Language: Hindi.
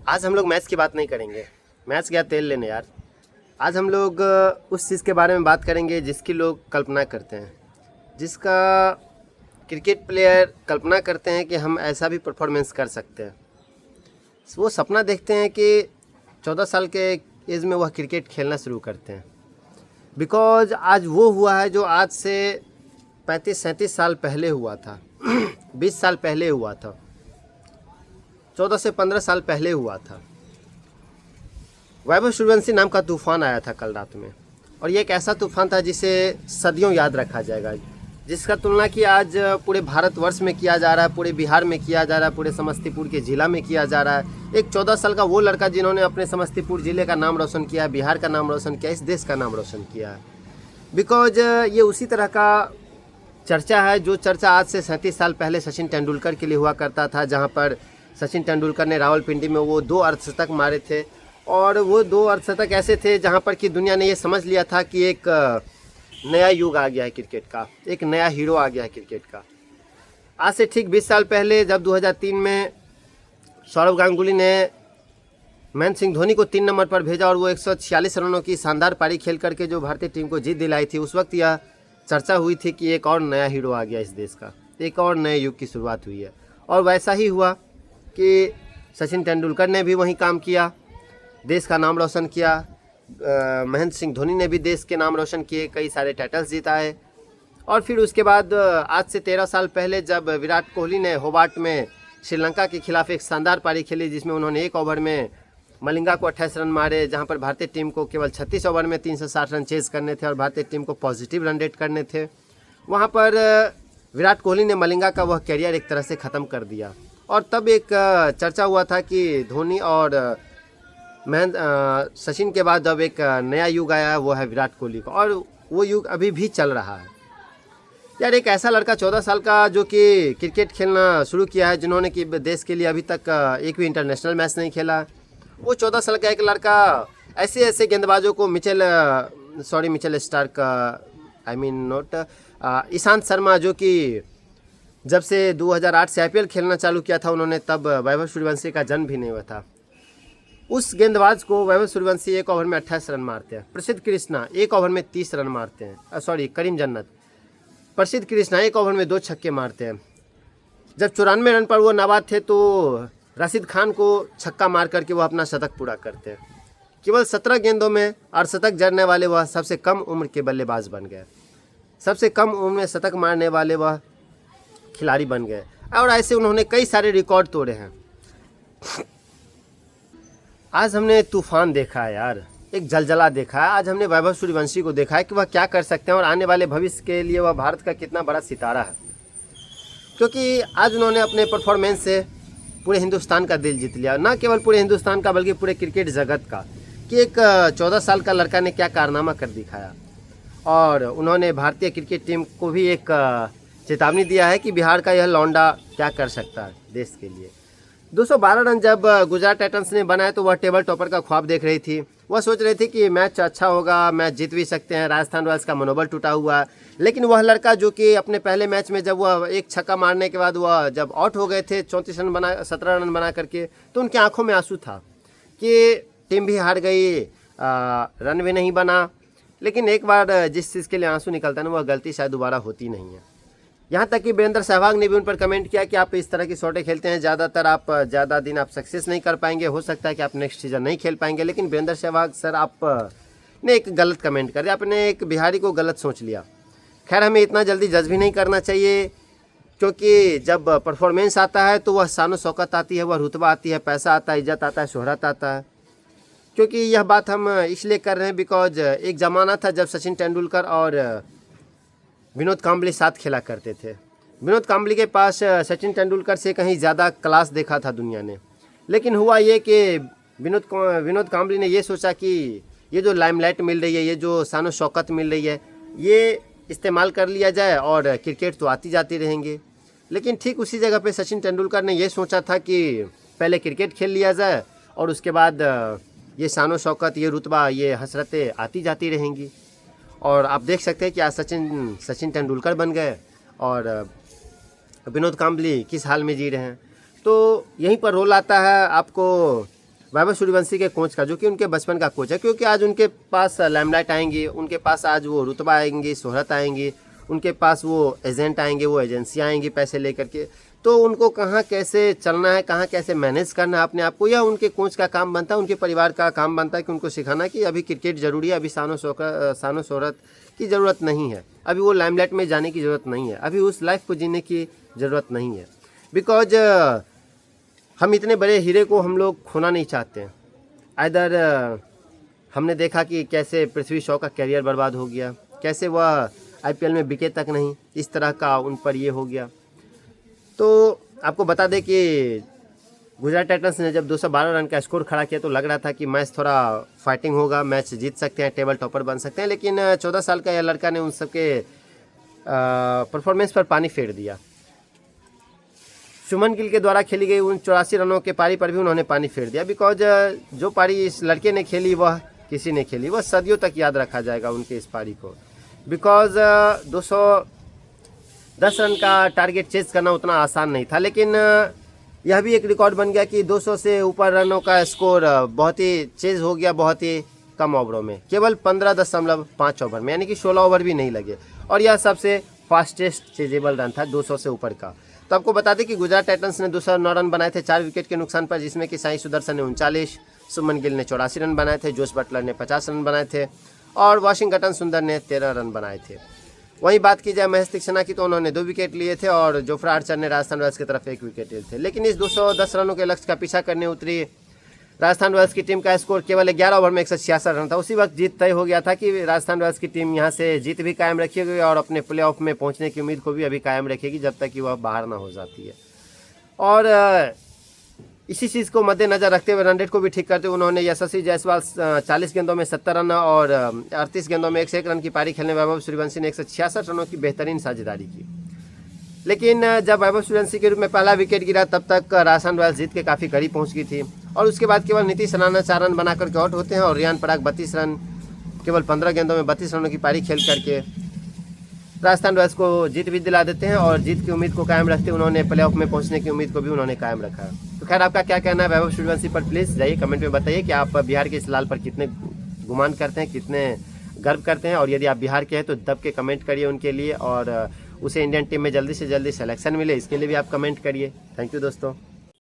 आज हम लोग मैच की बात नहीं करेंगे। मैच गया तेल लेने यार। आज हम लोग उस चीज़ के बारे में बात करेंगे जिसकी लोग कल्पना करते हैं, जिसका क्रिकेट प्लेयर कल्पना करते हैं कि हम ऐसा भी परफॉर्मेंस कर सकते हैं। वो सपना देखते हैं कि 14 साल के एज में वह क्रिकेट खेलना शुरू करते हैं। बिकॉज आज वो हुआ है जो आज से 35-37 साल पहले हुआ था 20 साल पहले हुआ था, 14 से 15 साल पहले हुआ था। वैभव सूर्यवंशी नाम का तूफ़ान आया था कल रात में, और ये एक ऐसा तूफ़ान था जिसे सदियों याद रखा जाएगा, जिसका तुलना कि आज पूरे भारतवर्ष में किया जा रहा है, पूरे बिहार में किया जा रहा है, पूरे समस्तीपुर के ज़िला में किया जा रहा है। एक 14 साल का वो लड़का जिन्होंने अपने समस्तीपुर ज़िले का नाम रोशन किया, बिहार का नाम रोशन किया, इस देश का नाम रोशन किया है। बिकॉज ये उसी तरह का चर्चा है जो चर्चा आज से 37 साल पहले सचिन तेंदुलकर के लिए हुआ करता था, जहाँ पर सचिन तेंदुलकर ने रावलपिंडी में वो 2 अर्धशतक मारे थे, और वो 2 अर्धशतक ऐसे थे जहाँ पर कि दुनिया ने ये समझ लिया था कि एक नया युग आ गया है क्रिकेट का, एक नया हीरो आ गया है क्रिकेट का। आज से ठीक 20 साल पहले जब 2003 में सौरव गांगुली ने महेंद्र सिंह धोनी को 3 नंबर पर भेजा और वो 146 रनों की शानदार पारी खेल करके जो भारतीय टीम को जीत दिलाई थी, उस वक्त यह चर्चा हुई थी कि एक और नया हीरो आ गया इस देश का, एक और नए युग की शुरुआत हुई है। और वैसा ही हुआ कि सचिन तेंदुलकर ने भी वही काम किया, देश का नाम रोशन किया। महेंद्र सिंह धोनी ने भी देश के नाम रोशन किए, कई सारे टाइटल्स जीता है। और फिर उसके बाद आज से 13 साल पहले जब विराट कोहली ने होबार्ट में श्रीलंका के खिलाफ एक शानदार पारी खेली, जिसमें उन्होंने 1 ओवर में मलिंगा को 28 रन मारे, जहां पर भारतीय टीम को केवल 36 ओवर में 360 रन चेज करने थे और भारतीय टीम को पॉजिटिव रन रेट करने थे। वहां पर विराट कोहली ने मलिंगा का वह कैरियर एक तरह से ख़त्म कर दिया। और तब एक चर्चा हुआ था कि धोनी और सचिन के बाद अब एक नया युग आया है, वो है विराट कोहली का, और वो युग अभी भी चल रहा है। यार एक ऐसा लड़का 14 साल का जो कि क्रिकेट खेलना शुरू किया है, जिन्होंने कि देश के लिए अभी तक एक भी इंटरनेशनल मैच नहीं खेला, वो 14 साल का एक लड़का ऐसे ऐसे गेंदबाजों को Mitchell Starc, I mean not Ishant Sharma, जो कि जब से 2008 से IPL खेलना चालू किया था उन्होंने, तब वैभव सूर्यवंशी का जन्म भी नहीं हुआ था। उस गेंदबाज को वैभव सूर्यवंशी 1 ओवर में 28 रन मारते हैं। प्रसिद्ध कृष्णा 1 ओवर में 30 रन मारते हैं। करीम जन्नत, प्रसिद्ध कृष्णा 1 ओवर में 2 छक्के मारते हैं। जब 94 रन पर वो नाबाद थे तो राशिद खान को छक्का मार करके वो अपना शतक पूरा करते हैं। केवल 17 गेंदों में अर्धशतक जड़ने वाले वह सबसे कम उम्र के बल्लेबाज बन गए, सबसे कम उम्र में शतक मारने वाले वह खिलाड़ी बन गए। और ऐसे उन्होंने कई सारे रिकॉर्ड तोड़े हैं। आज हमने तूफान देखा है यार, एक जलजला देखा है। आज हमने वैभव सूर्यवंशी को देखा है कि वह क्या कर सकते हैं और आने वाले भविष्य के लिए वह भारत का कितना बड़ा सितारा है। क्योंकि आज उन्होंने अपने परफॉर्मेंस से पूरे हिंदुस्तान का दिल जीत लिया, ना केवल पूरे हिंदुस्तान का बल्कि पूरे क्रिकेट जगत का, कि एक 14 साल का लड़का ने क्या कारनामा कर दिखाया। और उन्होंने भारतीय क्रिकेट टीम को भी एक चेतावनी दिया है कि बिहार का यह लौंडा क्या कर सकता है देश के लिए। 212 रन जब गुजरात टाइटंस ने बनाए तो वह टेबल टॉपर का ख्वाब देख रही थी। वह सोच रही थी कि मैच अच्छा होगा, मैच जीत भी सकते हैं, राजस्थान रॉयल्स का मनोबल टूटा हुआ है। लेकिन वह लड़का जो कि अपने पहले मैच में जब वह एक छक्का मारने के बाद वह जब आउट हो गए थे 17 रन बना करके, तो उनकी आंखों में आंसू था कि टीम भी हार गई, रन भी नहीं बना। लेकिन एक बार जिस चीज़ के लिए आंसू निकलता है ना, वह गलती शायद दोबारा होती नहीं है। यहाँ तक कि वीरेंद्र सहवाग ने भी उन पर कमेंट किया कि आप इस तरह की शॉटें खेलते हैं, ज़्यादातर आप ज़्यादा दिन आप सक्सेस नहीं कर पाएंगे, हो सकता है कि आप नेक्स्ट सीजन नहीं खेल पाएंगे। लेकिन वीरेंद्र सहवाग सर आप ने एक गलत कमेंट कर दिया, आपने एक बिहारी को गलत सोच लिया। खैर हमें इतना जल्दी जज भी नहीं करना चाहिए, क्योंकि जब परफॉर्मेंस आता है तो वह शान शौकत आती है, वह रुतबा आती है, पैसा आता है, इज्जत आता है, शोहरत आता है। क्योंकि यह बात हम इसलिए कर रहे हैं बिकॉज एक ज़माना था जब सचिन तेंदुलकर और विनोद कांबली साथ खेला करते थे। विनोद कांबली के पास सचिन तेंदुलकर से कहीं ज़्यादा क्लास देखा था दुनिया ने। लेकिन हुआ ये कि विनोद कांबली ने ये सोचा कि ये जो लाइमलाइट मिल रही है, ये जो शान शौकत मिल रही है, ये इस्तेमाल कर लिया जाए और क्रिकेट तो आती जाती रहेंगे। लेकिन ठीक उसी जगह पे सचिन तेंदुलकर ने ये सोचा था कि पहले क्रिकेट खेल लिया जाए और उसके बाद ये शान शौकत, ये रुतबा, ये हसरतें आती जाती रहेंगी। और आप देख सकते हैं कि आज सचिन तेंदुलकर बन गए और विनोद कांबली किस हाल में जी रहे हैं। तो यहीं पर रोल आता है आपको वैभव सूर्यवंशी के कोच का, जो कि उनके बचपन का कोच है, क्योंकि आज उनके पास लाइमलाइट आएंगी, उनके पास आज वो रुतबा आएंगी, शोहरत आएंगी, उनके पास वो एजेंट आएंगे, वो एजेंसियाँ आएंगी पैसे लेकर के, तो उनको कहाँ कैसे चलना है, कहाँ कैसे मैनेज करना है अपने आप को, यह उनके कोच का काम बनता है, उनके परिवार का काम बनता है कि उनको सिखाना कि अभी क्रिकेट ज़रूरी है, अभी शानो शोहरत की ज़रूरत नहीं है, अभी वो लाइमलाइट में जाने की ज़रूरत नहीं है, अभी उस लाइफ को जीने की ज़रूरत नहीं है। बिकॉज हम इतने बड़े हीरे को हम लोग खोना नहीं चाहते हैं। इधर हमने देखा कि कैसे पृथ्वी शॉ का करियर बर्बाद हो गया, कैसे वह आईपीएल में बिके तक नहीं, इस तरह का उन पर ये हो गया। तो आपको बता दें कि गुजरात टाइटंस ने जब 212 रन का स्कोर खड़ा किया तो लग रहा था कि मैच थोड़ा फाइटिंग होगा, मैच जीत सकते हैं, टेबल टॉपर बन सकते हैं, लेकिन 14 साल का यह लड़का ने उन सबके परफॉर्मेंस पर पानी फेर दिया। शुभमन गिल के द्वारा खेली गई उन 84 रनों के पारी पर भी उन्होंने पानी फेर दिया। बिकॉज जो पारी इस लड़के ने खेली वह किसी ने खेली, वह सदियों तक याद रखा जाएगा उनके इस पारी को। बिकॉज 210 रन का टारगेट चेज करना उतना आसान नहीं था, लेकिन यह भी एक रिकॉर्ड बन गया कि 200 से ऊपर रनों का स्कोर बहुत ही चेज हो गया, बहुत ही कम ओवरों में, केवल 15.5 ओवर में, यानी कि 16 ओवर भी नहीं लगे, और यह सबसे फास्टेस्ट चेजेबल रन था 200 से ऊपर का। तो आपको बता दें कि गुजरात टाइटंस ने 209 रन बनाए थे 4 विकेट के नुकसान पर, जिसमें कि साई सुदर्शन ने 39, शुभमन गिल ने 84 रन बनाए थे, जोश बटलर ने 50 रन बनाए थे और वाशिंगटन सुंदर ने 13 रन बनाए थे। वहीं बात की जाए महेश तीक्षणा की, तो उन्होंने 2 विकेट लिए थे और जोफ्रा आर्चर ने राजस्थान रॉयल्स की तरफ 1 विकेट लिए थे। लेकिन इस 210 रनों के लक्ष्य का पीछा करने उतरी राजस्थान रॉयल्स की टीम का स्कोर केवल 11 ओवर में 166 रन था। उसी वक्त जीत तय हो गया था कि राजस्थान रॉयल्स की टीम यहां से जीत भी कायम रखेगी और अपने प्लेऑफ में पहुंचने की उम्मीद को भी अभी कायम रखेगी, जब तक कि वह बाहर ना हो जाती है। और इसी चीज़ को मद्देनजर रखते हुए रन रेट को भी ठीक करते हुए उन्होंने यशस्वी जायसवाल 40 गेंदों में 70 रन और 38 गेंदों में 101 रन की पारी खेलने वैभव सूर्यवंशी ने 166 रनों की बेहतरीन साझेदारी की। लेकिन जब वैभव सूर्यवंशी के रूप में पहला विकेट गिरा, तब तक राजस्थान रॉयल्स जीत के काफ़ी करीब पहुंच गई थी और उसके बाद केवल नीतीश राणा 4 रन बनाकर के आउट होते हैं और रियान पराग 32 रन केवल 15 गेंदों में 32 रनों की पारी खेल करके राजस्थान रॉयल्स को जीत भी दिला देते हैं और जीत की उम्मीद को कायम रखते उन्होंने प्लेऑफ में पहुंचने की उम्मीद को भी उन्होंने कायम रखा। तो खैर, आपका क्या कहना है वैभव सूर्यवंशी पर? प्लीज़ जाइए कमेंट में बताइए कि आप बिहार के इस लाल पर कितने गुमान करते हैं, कितने गर्व करते हैं, और यदि आप बिहार के हैं तो दब के कमेंट करिए उनके लिए और उसे इंडियन टीम में जल्दी से जल्दी सिलेक्शन मिले, इसके लिए भी आप कमेंट करिए। थैंक यू दोस्तों।